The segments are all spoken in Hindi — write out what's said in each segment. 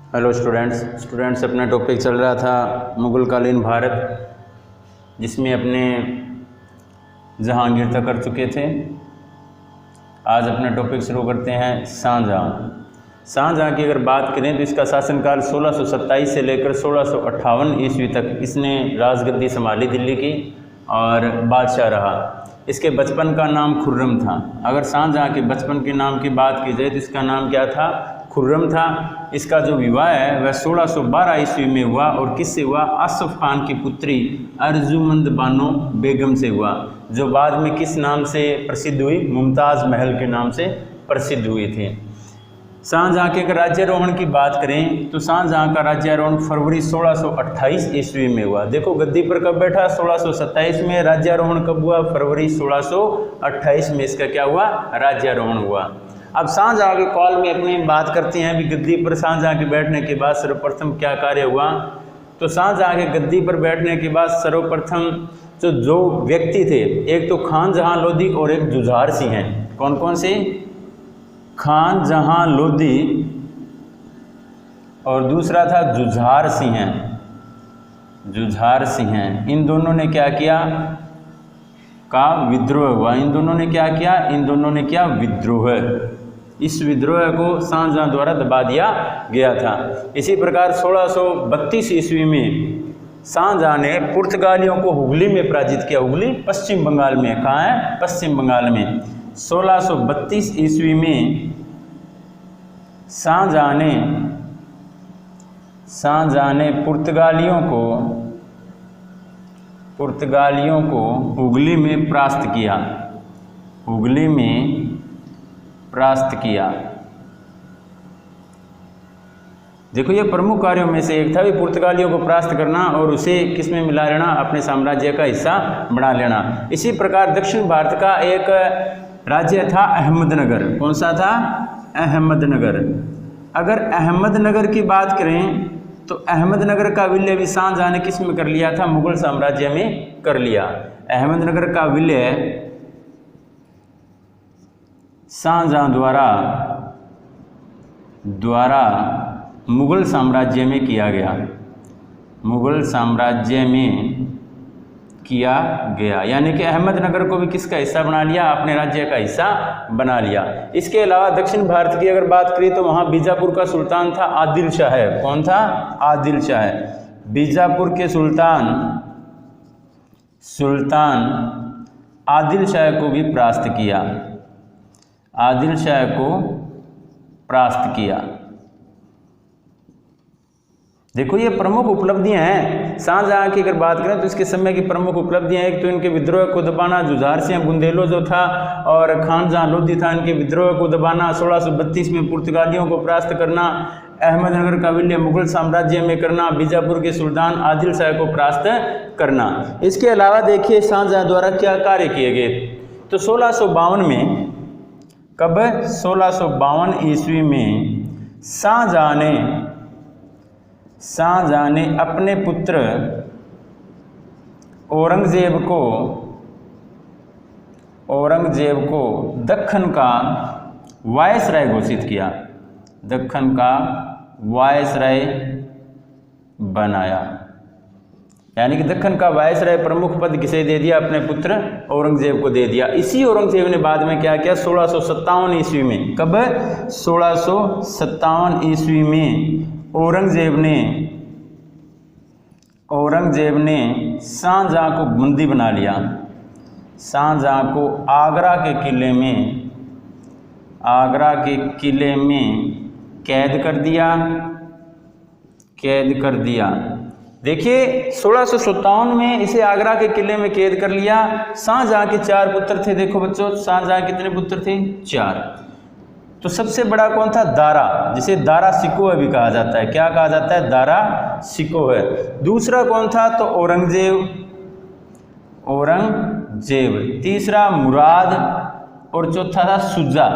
हेलो स्टूडेंट्स अपना टॉपिक चल रहा था मुगलकालीन भारत, जिसमें अपने जहांगीर तक कर चुके थे। आज अपना टॉपिक शुरू करते हैं शाहजहाँ की अगर बात करें तो इसका शासनकाल 1627 से लेकर 1658 ईस्वी तक इसने राजगद्दी संभाली दिल्ली की और बादशाह रहा। इसके बचपन का नाम खुर्रम था। अगर शाहजहाँ के बचपन के नाम की बात की जाए तो इसका नाम क्या था? खुर्रम था। इसका जो विवाह है वह 1612 ईस्वी में हुआ और किससे हुआ? आसफ खान की पुत्री अर्जुमंद बानो बेगम से हुआ, जो बाद में किस नाम से प्रसिद्ध हुई? मुमताज़ महल के नाम से प्रसिद्ध हुई थी। शाहजहाँ के अगर राज्यारोहण की बात करें तो शाहजहाँ का राज्यारोहण फरवरी 1628 ईस्वी में हुआ। देखो गद्दी पर कब बैठा? 1627 में। राज्यारोहण कब हुआ? फरवरी 1628 में इसका क्या हुआ? राज्यारोहण हुआ। अब शाहजहाँ के काल में अपनी बात करते हैं। अभी गद्दी पर शाहजहाँ के बैठने के बाद सर्वप्रथम क्या कार्य हुआ? तो शाहजहाँ के गद्दी पर बैठने के बाद सर्वप्रथम जो व्यक्ति थे, एक तो खान जहाँ लोधी और एक जुझार सिंह हैं। कौन कौन से? खान जहाँ लोधी और दूसरा था जुझार सिंह। जुझार सिंह इन दोनों ने क्या किया? का विद्रोह हुआ। इन दोनों ने क्या किया? इन दोनों ने किया विद्रोह। इस विद्रोह को शाहजहाँ द्वारा दबा दिया गया था। इसी प्रकार 1632 ईस्वी में शाहजहाँ ने पुर्तगालियों को हुगली में पराजित किया। हुगली पश्चिम बंगाल में। कहाँ है? पश्चिम बंगाल में। 1632 ईस्वी में शाहजहाँ ने पुर्तगालियों को हुगली में परास्त किया। देखो ये प्रमुख कार्यों में से एक था भी पुर्तगालियों को परास्त करना और उसे किस में मिला लेना? अपने साम्राज्य का हिस्सा बना लेना। इसी प्रकार दक्षिण भारत का एक राज्य था अहमदनगर। कौन सा था? अहमदनगर। अगर अहमदनगर की बात करें तो अहमदनगर का विलय भी शाहजहाँ ने किस में कर लिया था? मुगल साम्राज्य में कर लिया। अहमदनगर का विलय शाहजहाँ द्वारा मुगल साम्राज्य में किया गया। मुगल साम्राज्य में किया गया, यानी कि अहमदनगर को भी किसका हिस्सा बना लिया? अपने राज्य का हिस्सा बना लिया। इसके अलावा दक्षिण भारत की अगर बात करें तो वहाँ बीजापुर का सुल्तान था आदिल शाह। कौन था? आदिल शाह। बीजापुर के सुल्तान आदिल शाह को भी परास्त किया। आदिल शाह को परास्त किया। देखो ये प्रमुख उपलब्धियां हैं शाहजहाँ की। अगर बात करें तो इसके समय की प्रमुख उपलब्धियां, एक तो इनके विद्रोह को दबाना, जुझार सिंह बुंदेलो जो था और खान जहाँ लोधी था, इनके विद्रोह को दबाना, 1632 में पुर्तगालियों को परास्त करना, अहमदनगर का विलय मुगल साम्राज्य में करना, बीजापुर के सुल्तान आदिल शाह को परास्त करना। इसके अलावा देखिए शाहजहाँ द्वारा क्या कार्य किए गए। तो 1652 में, कब? 1652 ईस्वी में शाहजहाँ ने अपने पुत्र औरंगजेब को दक्कन का वायसराय घोषित किया। दक्कन का वायसराय बनाया, यानी कि दक्कन का वायसराय प्रमुख पद किसे दे दिया? अपने पुत्र औरंगजेब को दे दिया। इसी औरंगजेब ने बाद में क्या किया? 1657 ईस्वी में, कब? 1657 ईस्वी में औरंगजेब ने शाहजहाँ को बंदी बना लिया। शाहजहाँ को आगरा के किले में कैद कर दिया। देखिए 1657 में इसे आगरा के किले में कैद कर लिया। शाहजहाँ के 4 पुत्र थे। देखो बच्चों, शाहजहाँ कितने पुत्र थे? 4। तो सबसे बड़ा कौन था? दारा, जिसे दारा शिकोह भी कहा जाता है। क्या कहा जाता है? दारा शिकोह। दूसरा कौन था? तो औरंगजेब। तीसरा मुराद और चौथा था शुजा।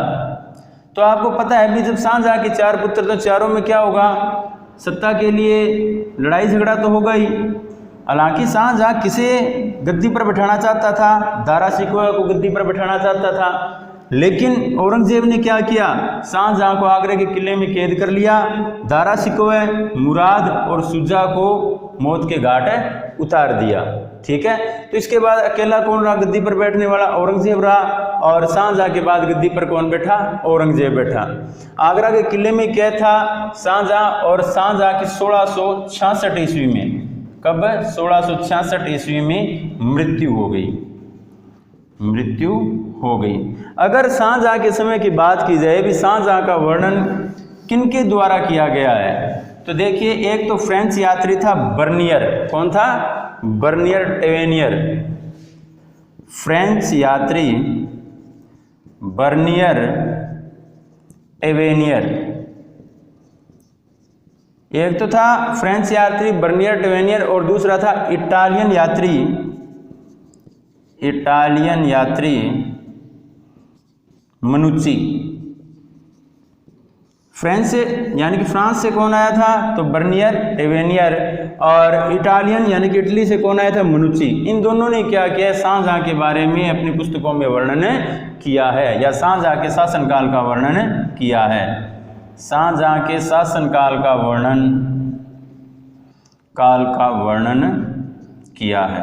तो आपको पता है भी जब शाहजहाँ के 4 पुत्र, तो चारों में क्या होगा? सत्ता के लिए लड़ाई झगड़ा तो होगा ही। हालांकि शाहजहाँ किसे गद्दी पर बैठाना चाहता था? दारा शिकोह को गद्दी पर बैठाना चाहता था। लेकिन औरंगजेब ने क्या किया, शाहजहां को आगरा के किले में कैद कर लिया, दारा शिकोह, मुराद और शुजा को मौत के घाट उतार दिया। ठीक है, तो इसके बाद अकेला कौन रहा गद्दी पर बैठने वाला, औरंगजेब रहा, और शाहजहां के बाद गद्दी पर कौन बैठा, औरंगजेब बैठा। आगरा के किले में क्या था, शाहजहां, और शाहजहां की 1666 ईस्वी में, कब, 1666 ईस्वी में मृत्यु हो गई, मृत्यु हो गई। अगर शाहजहां के समय की बात की जाए भी शाहजहां का वर्णन किनके द्वारा किया गया है, तो देखिए एक तो फ्रेंच यात्री था बर्नियर, कौन था, बर्नियर टेवेनियर, फ्रेंच यात्री बर्नियर टेवेनियर, एक तो था फ्रेंच यात्री बर्नियर टेवेनियर और दूसरा था इटालियन यात्री मनुची। फ्रेंच यानी कि फ्रांस से कौन आया था, तो बर्नियर टेवेनियर, और इटालियन यानी कि इटली से कौन आया था, मनुची। इन दोनों ने क्या किया, शाहजहां के बारे में अपनी पुस्तकों में वर्णन किया है, या शाहजहां के शासनकाल का वर्णन किया है, शाहजहां के शासनकाल का वर्णन किया है।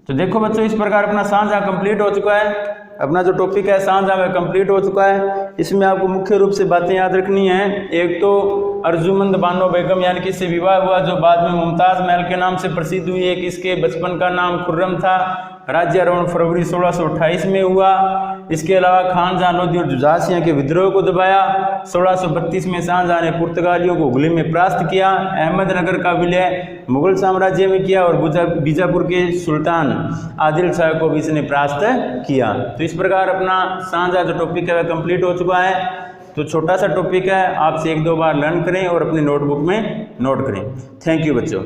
तो देखो बच्चों, इस प्रकार अपना शाहजहां कंप्लीट हो चुका है, अपना जो टॉपिक है शाहजहां में कंप्लीट हो चुका है। इसमें आपको मुख्य रूप से बातें याद रखनी है। एक तो अर्जुमंद बानो बेगम यानी कि इससे विवाह हुआ, जो बाद में मुमताज महल के नाम से प्रसिद्ध हुई है, कि इसके बचपन का नाम खुर्रम था, राज्यारोहण फरवरी 1628 में हुआ। इसके अलावा खानजहां लोधी और जुजासिया के विद्रोह को दबाया। 1632 में शाहजहां ने पुर्तगालियों को हुगली में परास्त किया, अहमदनगर का विलय मुगल साम्राज्य में किया, और बीजापुर के सुल्तान आदिल शाह को भी इसने परास्त किया। तो इस प्रकार अपना शाहजहां जो टॉपिक है वह कंप्लीट हो चुका है। तो छोटा सा टॉपिक है, आपसे 1-2 बार लर्न करें और अपनी नोटबुक में नोट करें। थैंक यू बच्चों।